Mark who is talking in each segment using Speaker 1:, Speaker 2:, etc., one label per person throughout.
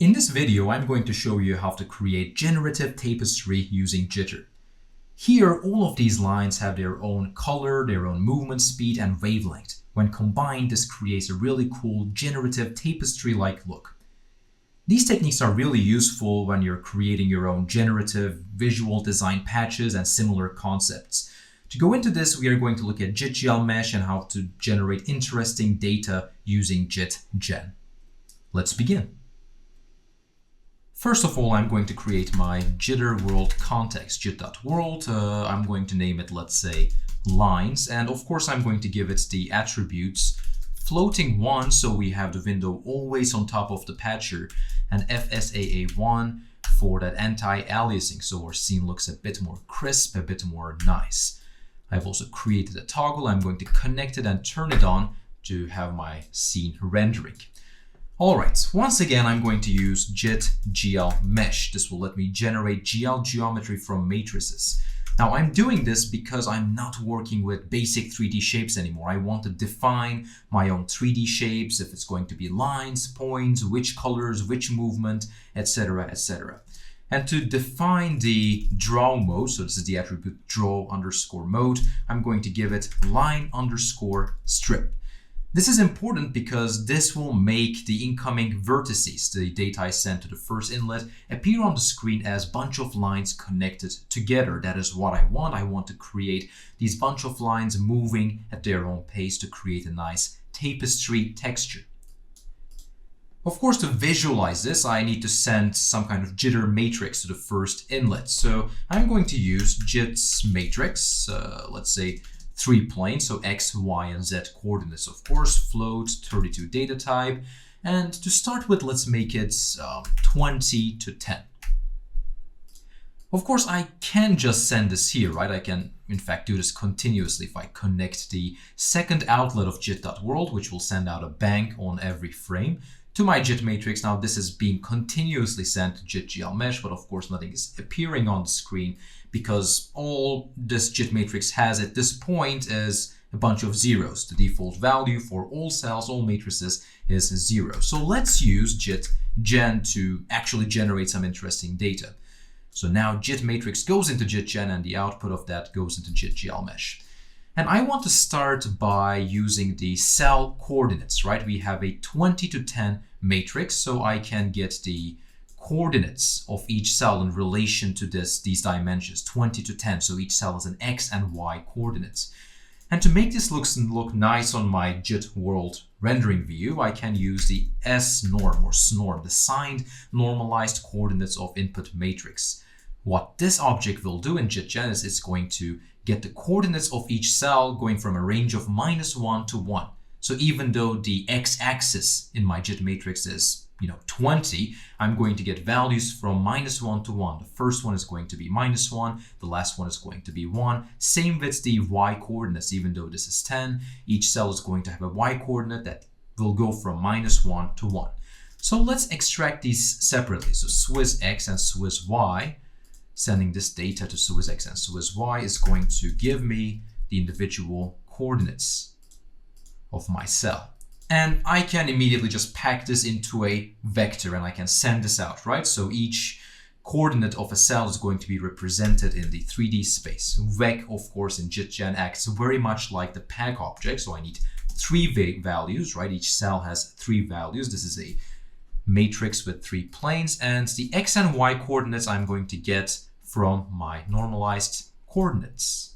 Speaker 1: In this video, I'm going to show you how to create generative tapestry using jitter. Here, all of these lines have their own color, their own movement speed, and wavelength. When combined, this creates a really cool generative tapestry-like look. These techniques are really useful when you're creating your own generative visual design patches and similar concepts. To go into this, we are going to look at jit.gl.mesh and how to generate interesting data using jit.gen. Let's begin. First of all, I'm going to create my jitter world context, jit.world. I'm going to name it, let's say, lines. And of course, I'm going to give it the attributes floating 1, so we have the window always on top of the patcher, and FSAA1 for that anti-aliasing, so our scene looks a bit more crisp, a bit more nice. I've also created a toggle. I'm going to connect it and turn it on to have my scene rendering. All right, once again, I'm going to use jit.gl.mesh. This will let me generate GL geometry from matrices. Now, I'm doing this because I'm not working with basic 3D shapes anymore. I want to define my own 3D shapes, if it's going to be lines, points, which colors, which movement, etc., etc. And to define the draw mode, so this is the attribute draw_mode, I'm going to give it line_strip. This is important because this will make the incoming vertices, the data I sent to the first inlet, appear on the screen as bunch of lines connected together. That is what I want. I want to create these bunch of lines moving at their own pace to create a nice tapestry texture. Of course, to visualize this, I need to send some kind of jitter matrix to the first inlet. So I'm going to use jit's matrix, let's say 3 planes, so X, Y, and Z coordinates, of course, float, 32 data type. And to start with, let's make it 20 to 10. Of course, I can just send this here, right? I can, in fact, do this continuously if I connect the second outlet of jit.world, which will send out a bank on every frame, to my jit matrix. Now, this is being continuously sent to jit.gl.mesh, but of course, nothing is appearing on the screen because all this jit matrix has at this point is a bunch of zeros. The default value for all cells, all matrices, is 0. So let's use jit.gen to actually generate some interesting data. So now jit matrix goes into jit.gen and the output of that goes into jit.gl.mesh. And I want to start by using the cell coordinates, right? We have a 20 to 10 matrix, so I can get the coordinates of each cell in relation to these dimensions, 20 to 10. So each cell has an X and Y coordinates. And to make this look nice on my jit world rendering view, I can use the S-norm or SNORM, the signed normalized coordinates of input matrix. What this object will do in jit.gen is it's going to get the coordinates of each cell going from a range of -1 to 1. So even though the x-axis in my jit matrix is 20, I'm going to get values from -1 to 1. The first one is going to be -1, the last one is going to be 1. Same with the y coordinates. Even though this is 10, each cell is going to have a y coordinate that will go from -1 to 1. So let's extract these separately. So Swiss x and Swiss y, sending this data to Swiss x and Swiss y is going to give me the individual coordinates of my cell. And I can immediately just pack this into a vector and I can send this out, right? So each coordinate of a cell is going to be represented in the 3D space. Vec, of course, in jit.gen acts very much like the pack object. So I need 3 values, right? Each cell has 3 values. This is a matrix with 3 planes, and the X and Y coordinates I'm going to get from my normalized coordinates.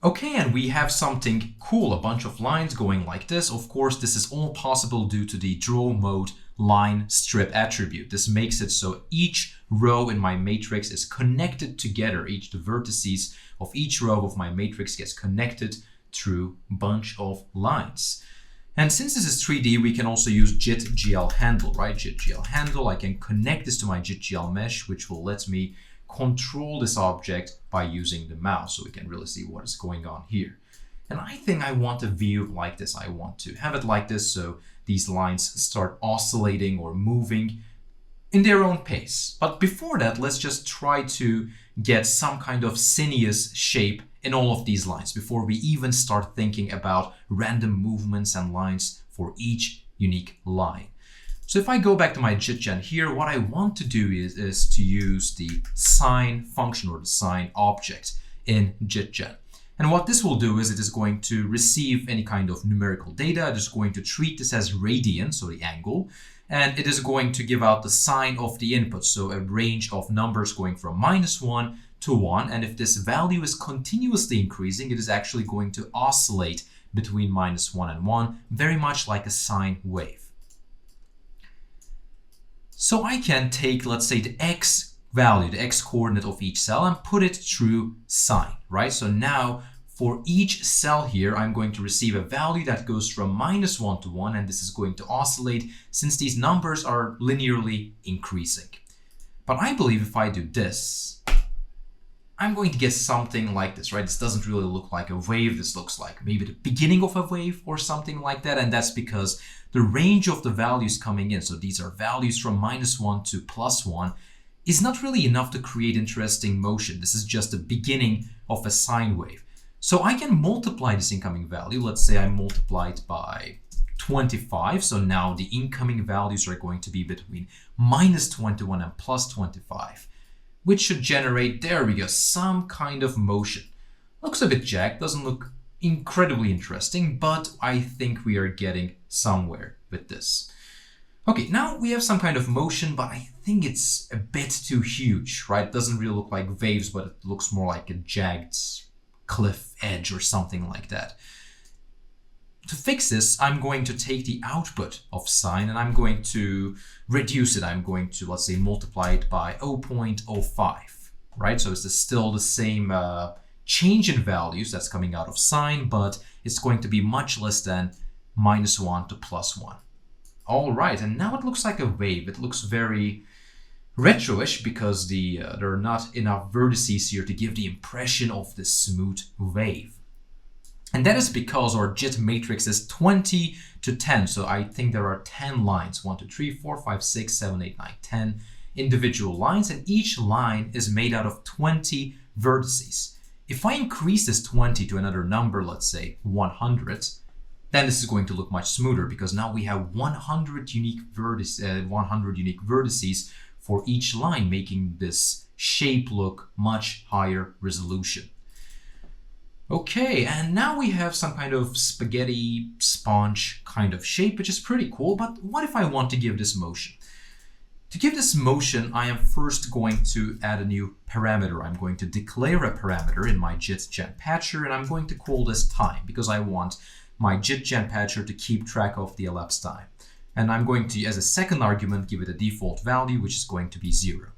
Speaker 1: Okay, and we have something cool, a bunch of lines going like this. Of course, this is all possible due to the draw mode line strip attribute. This makes it so each row in my matrix is connected together. The vertices of each row of my matrix gets connected through a bunch of lines. And since this is 3D, we can also use jit.gl handle, right? Jit.gl handle, I can connect this to my jit.gl mesh, which will let me control this object by using the mouse, so we can really see what is going on here. And I think I want a view like this. I want to have it like this, so these lines start oscillating or moving in their own pace. But before that, let's just try to get some kind of sinuous shape in all of these lines before we even start thinking about random movements and lines for each unique line. So if I go back to my jit.gen here, what I want to do is to use the sine function or the sine object in jit.gen. And what this will do is it is going to receive any kind of numerical data. It is going to treat this as radians, so the angle, and it is going to give out the sine of the input, so a range of numbers going from -1 to 1. And if this value is continuously increasing, it is actually going to oscillate between -1 and 1, very much like a sine wave. So I can take, let's say, the x value, the x coordinate of each cell, and put it through sine, right? So now for each cell here, I'm going to receive a value that goes from -1 to 1, and this is going to oscillate since these numbers are linearly increasing. But I believe if I do this, I'm going to get something like this, right? This doesn't really look like a wave. This looks like maybe the beginning of a wave or something like that. And that's because the range of the values coming in, so these are values from -1 to +1, is not really enough to create interesting motion. This is just the beginning of a sine wave. So I can multiply this incoming value. Let's say I multiply it by 25. So now the incoming values are going to be between -21 and +25. Which should generate, there we go, some kind of motion. Looks a bit jagged, doesn't look incredibly interesting, but I think we are getting somewhere with this. Okay, now we have some kind of motion, but I think it's a bit too huge, right? It doesn't really look like waves, but it looks more like a jagged cliff edge or something like that. To fix this, I'm going to take the output of sine and I'm going to reduce it. I'm going to, let's say, multiply it by 0.05, right? So it's still the same change in values that's coming out of sine, but it's going to be much less than -1 to +1. All right, and now it looks like a wave. It looks very retro-ish because there are not enough vertices here to give the impression of this smooth wave. And that is because our jit matrix is 20 to 10. So I think there are 10 lines, 1, 2, 3, 4, 5, 6, 7, 8, 9, 10 individual lines. And each line is made out of 20 vertices. If I increase this 20 to another number, let's say 100, then this is going to look much smoother because now we have 100 unique vertices for each line, making this shape look much higher resolution. Okay, and now we have some kind of spaghetti sponge kind of shape, which is pretty cool. But what if I want to give this motion? To give this motion, I am first going to add a new parameter. I'm going to declare a parameter in my jit.gen patcher, and I'm going to call this time because I want my jit.gen patcher to keep track of the elapsed time. And I'm going to, as a second argument, give it a default value, which is going to be 0.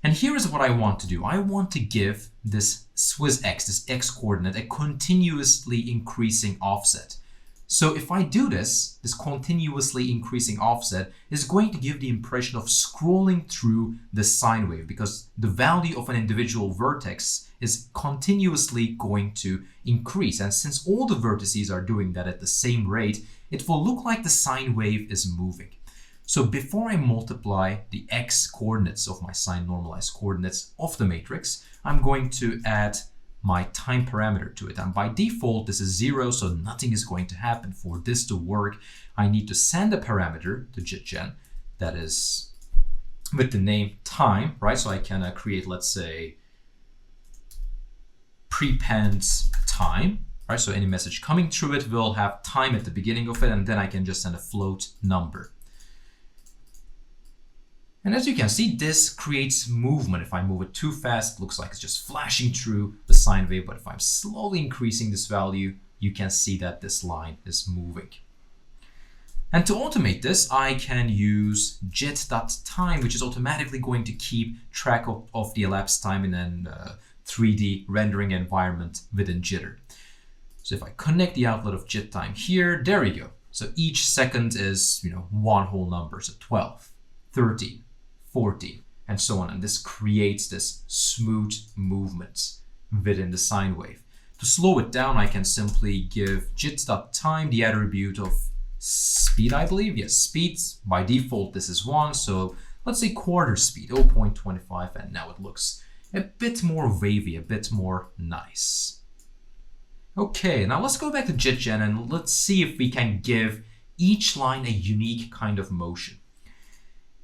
Speaker 1: And here is what I want to do. I want to give this Swiss x, this x coordinate, a continuously increasing offset. So if I do this, this continuously increasing offset is going to give the impression of scrolling through the sine wave because the value of an individual vertex is continuously going to increase. And since all the vertices are doing that at the same rate, it will look like the sine wave is moving. So before I multiply the x coordinates of my sine normalized coordinates of the matrix, I'm going to add my time parameter to it. And by default, this is 0, so nothing is going to happen. For this to work, I need to send a parameter to jit.gen that is with the name time, right? So I can create, let's say, prepend time, right? So any message coming through it will have time at the beginning of it, and then I can just send a float number. And as you can see, this creates movement. If I move it too fast, it looks like it's just flashing through the sine wave. But if I'm slowly increasing this value, you can see that this line is moving. And to automate this, I can use jit.time, which is automatically going to keep track of the elapsed time in a 3D rendering environment within Jitter. So if I connect the outlet of jit.time here, there we go. So each second is, one whole number. So 12, 13. 14, and so on. And this creates this smooth movement within the sine wave. To slow it down, I can simply give jit.time the attribute of speed, I believe. Yes, speed. By default, this is 1. So let's say quarter speed, 0.25. And now it looks a bit more wavy, a bit more nice. Okay, now let's go back to jit.gen and let's see if we can give each line a unique kind of motion.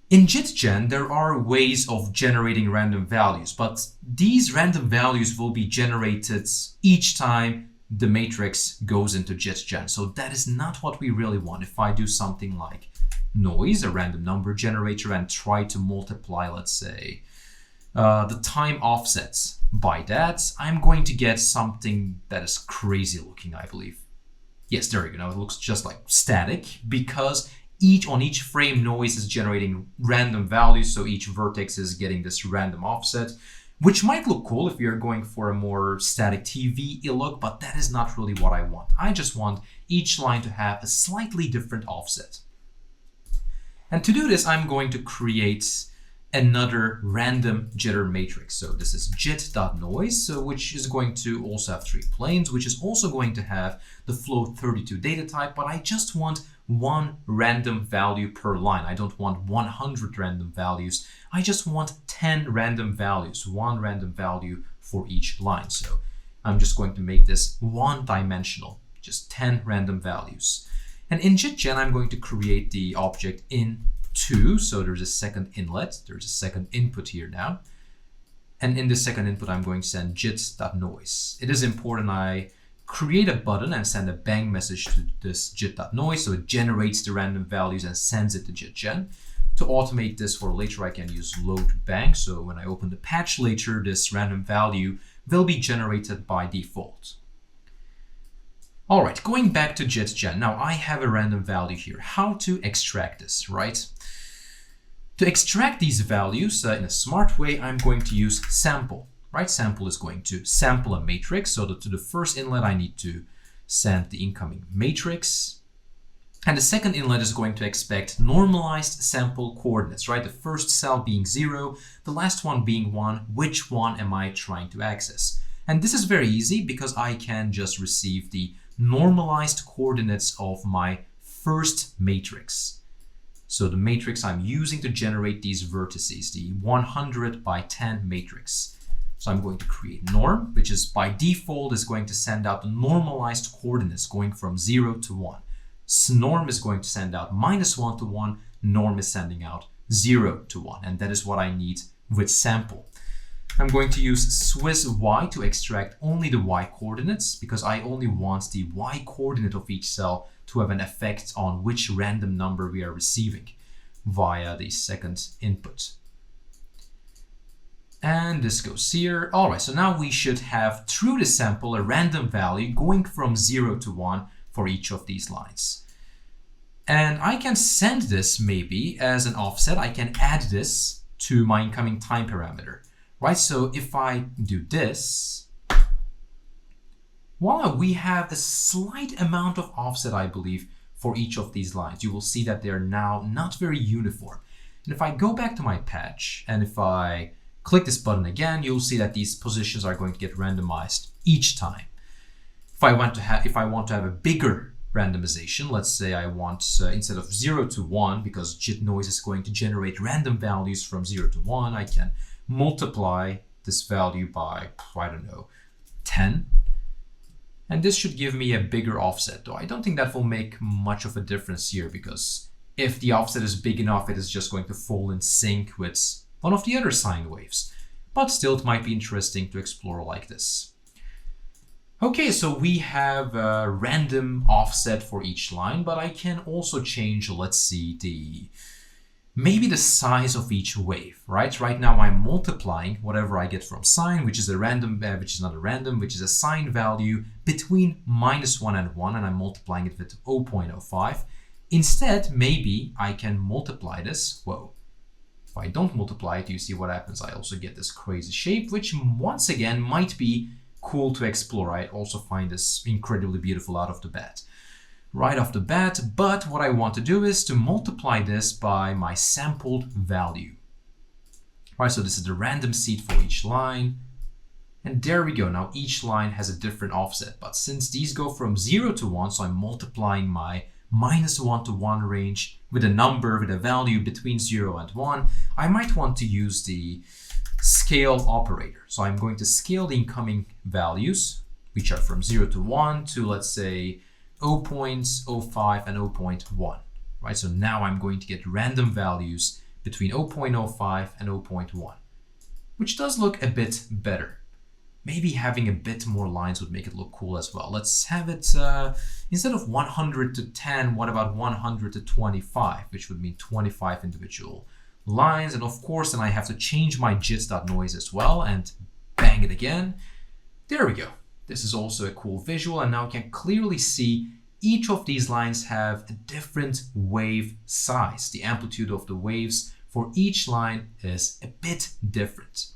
Speaker 1: In jit.gen, there are ways of generating random values, but these random values will be generated each time the matrix goes into jit.gen. So that is not what we really want. If I do something like noise, a random number generator, and try to multiply, let's say, the time offsets by that, I'm going to get something that is crazy looking, I believe. Yes, there we go. Now it looks just like static because on each frame noise is generating random values, so each vertex is getting this random offset, which might look cool if you're going for a more static TV look, but that is not really what I want. I just want each line to have a slightly different offset. And to do this, I'm going to create another random jitter matrix. So this is jit.noise, so which is going to also have 3 planes, which is also going to have the float32 data type, but I just want one random value per line. I don't want 100 random values. I just want 10 random values, one random value for each line. So I'm just going to make this one-dimensional, just 10 random values. And in jit.gen, I'm going to create the object in2. So there's a second inlet, there's a second input here now. And in the second input, I'm going to send jit.noise. It is important I create a button and send a bang message to this jit.noise, so it generates the random values and sends it to jit.gen. To automate this for later, I can use load bang. So when I open the patch later, this random value will be generated by default. All right, going back to jit.gen. Now I have a random value here. How to extract this, right? To extract these values in a smart way, I'm going to use sample. Right, sample is going to sample a matrix, so that to the first inlet I need to send the incoming matrix, and the second inlet is going to expect normalized sample coordinates, right? The first cell being 0, the last one being 1. Which one am I trying to access? And this is very easy because I can just receive the normalized coordinates of my first matrix. So the matrix I'm using to generate these vertices, the 100 by 10 matrix. So I'm going to create norm, which is by default is going to send out the normalized coordinates going from 0 to 1. Norm is going to send out -1 to 1. Norm is sending out 0 to 1. And that is what I need with sample. I'm going to use Swiss y to extract only the y coordinates because I only want the y coordinate of each cell to have an effect on which random number we are receiving via the second input. And this goes here. All right, so now we should have, through the sample, a random value going from 0 to 1 for each of these lines. And I can send this maybe as an offset. I can add this to my incoming time parameter, right? So if I do this, voila, we have a slight amount of offset, I believe, for each of these lines. You will see that they're now not very uniform. And if I go back to my patch and if I click this button again, you'll see that these positions are going to get randomized each time. If I want to have a bigger randomization, let's say I want instead of 0 to 1, because jit noise is going to generate random values from 0 to 1, I can multiply this value by, I don't know, 10. And this should give me a bigger offset, though I don't think that will make much of a difference here, because if the offset is big enough, it is just going to fall in sync with one of the other sine waves. But still, it might be interesting to explore like this. Okay, so we have a random offset for each line, but I can also change, let's see, maybe the size of each wave, right? Right now I'm multiplying whatever I get from sine, which is a random, which is not a random, which is a sine value between -1 and 1, and I'm multiplying it with 0.05. Instead, maybe I can multiply this. Whoa. If I don't multiply it, you see what happens. I also get this crazy shape, which once again might be cool to explore. I also find this incredibly beautiful right off the bat. But what I want to do is to multiply this by my sampled value. Right, so this is the random seed for each line. And there we go. Now each line has a different offset. But since these go from 0 to 1, so I'm multiplying my -1 to 1 range with a number, with a value between 0 and 1, I might want to use the scale operator. So I'm going to scale the incoming values, which are from 0 to 1 to, let's say, 0.05 and 0.1, right? So now I'm going to get random values between 0.05 and 0.1, which does look a bit better. Maybe having a bit more lines would make it look cool as well. Let's have it, instead of 100 to 10, what about 100 to 25, which would mean 25 individual lines. And of course, then I have to change my jit.noise as well and bang it again. There we go. This is also a cool visual, and now I can clearly see each of these lines have a different wave size. The amplitude of the waves for each line is a bit different.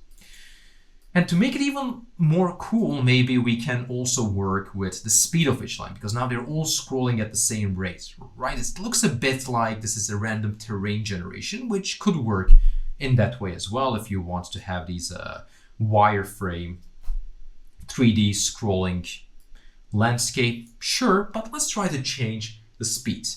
Speaker 1: And to make it even more cool, maybe we can also work with the speed of each line, because now they're all scrolling at the same rate, right? It looks a bit like this is a random terrain generation, which could work in that way as well if you want to have these wireframe 3D scrolling landscape. Sure, but let's try to change the speed.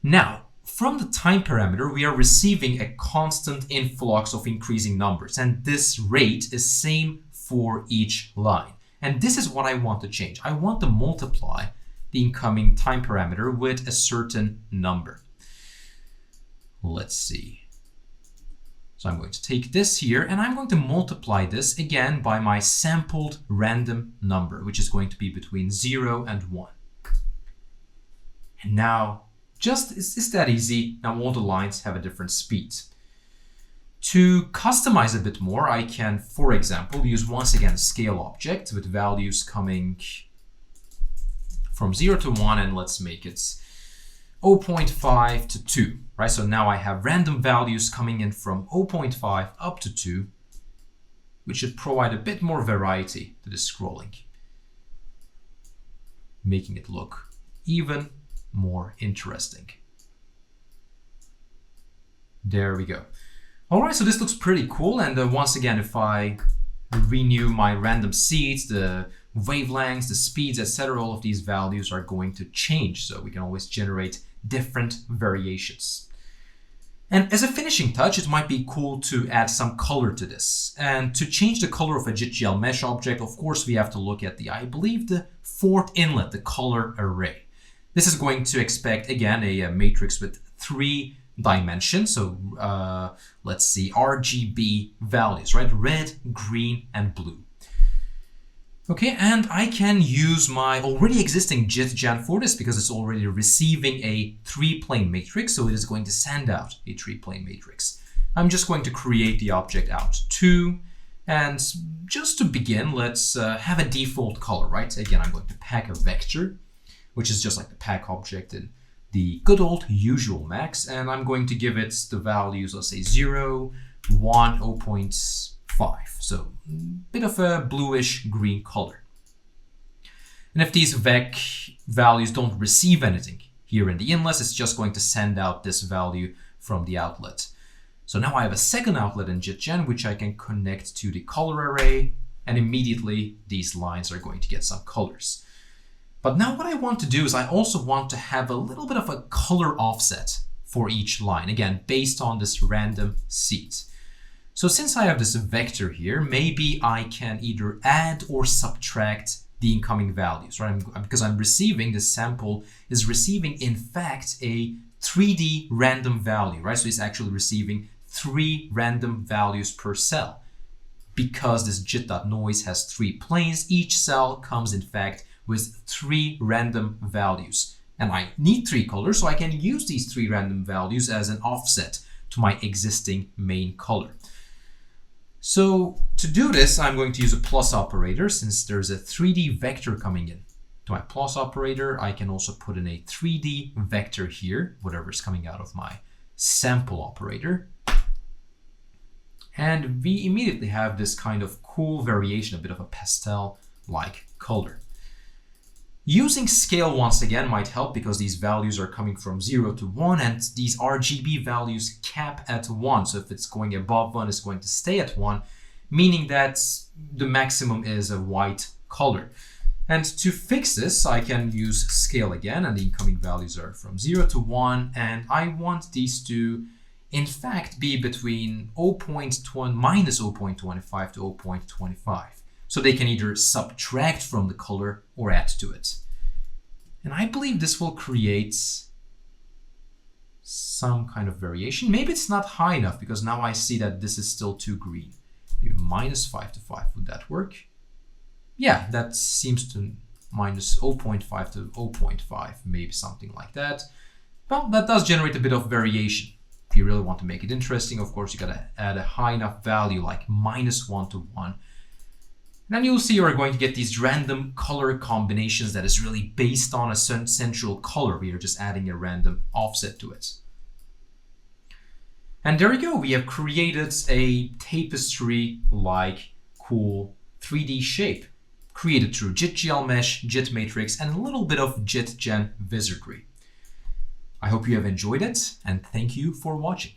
Speaker 1: Now, from the time parameter, we are receiving a constant influx of increasing numbers, and this rate is same for each line. And this is what I want to change. I want to multiply the incoming time parameter with a certain number. Let's see. So I'm going to take this here, and I'm going to multiply this again by my sampled random number, which is going to be between 0 and 1. And now, it's that easy. Now all the lines have a different speed. To customize a bit more, I can, for example, use once again a scale object with values coming from 0 to 1, and let's make it 0.5 to 2, right? So now I have random values coming in from 0.5 up to 2, which should provide a bit more variety to the scrolling, making it look even more interesting. There we go. All right, so this looks pretty cool. And once again, if I renew my random seeds, the wavelengths, the speeds, etc., all of these values are going to change. So we can always generate different variations. And as a finishing touch, it might be cool to add some color to this. And to change the color of a jit.gl.mesh object, of course, we have to look at I believe the fourth inlet, the color array. This is going to expect, again, a matrix with 3 dimensions. So let's see, RGB values, right? Red, green, and blue. Okay, and I can use my already existing jit.gen for this because it's already receiving a 3-plane matrix. So it is going to send out a 3-plane matrix. I'm just going to create the object out too. And just to begin, let's have a default color, right? Again, I'm going to pack a vector, which is just like the pack object in the good old usual Max. And I'm going to give it the values, let's say 0, 1, 0.5. So a bit of a bluish green color. And if these vec values don't receive anything here in the inlet, it's just going to send out this value from the outlet. So now I have a second outlet in jit.gen, which I can connect to the color array, and immediately these lines are going to get some colors. But now what I want to do is I also want to have a little bit of a color offset for each line, again, based on this random seed. So since I have this vector here, maybe I can either add or subtract the incoming values, right? Because I'm receiving, the sample is receiving, in fact, a 3D random value, right? So it's actually receiving 3 random values per cell. Because this jit.noise has 3 planes, each cell comes, in fact, with 3 random values. And I need 3 colors, so I can use these 3 random values as an offset to my existing main color. So to do this, I'm going to use a plus operator. Since there's a 3D vector coming in to my plus operator, I can also put in a 3D vector here, whatever's coming out of my sample operator. And we immediately have this kind of cool variation, a bit of a pastel-like color. Using scale once again might help because these values are coming from 0 to 1 and these RGB values cap at 1. So if it's going above 1, it's going to stay at 1, meaning that the maximum is a white color. And to fix this, I can use scale again, and the incoming values are from 0 to 1, and I want these to in fact be between minus 0.25 to 0.25. So they can either subtract from the color or add to it. And I believe this will create some kind of variation. Maybe it's not high enough because now I see that this is still too green. Maybe -5 to 5, would that work? Yeah, that seems to minus 0.5 to 0.5, maybe something like that. Well, that does generate a bit of variation. If you really want to make it interesting, of course, you gotta add a high enough value like -1 to 1. And then you'll see you're going to get these random color combinations that is really based on a central color. We are just adding a random offset to it. And there you go. We have created a tapestry-like cool 3D shape created through jit.gl.mesh, jit.matrix, and a little bit of jit.gen wizardry. I hope you have enjoyed it, and thank you for watching.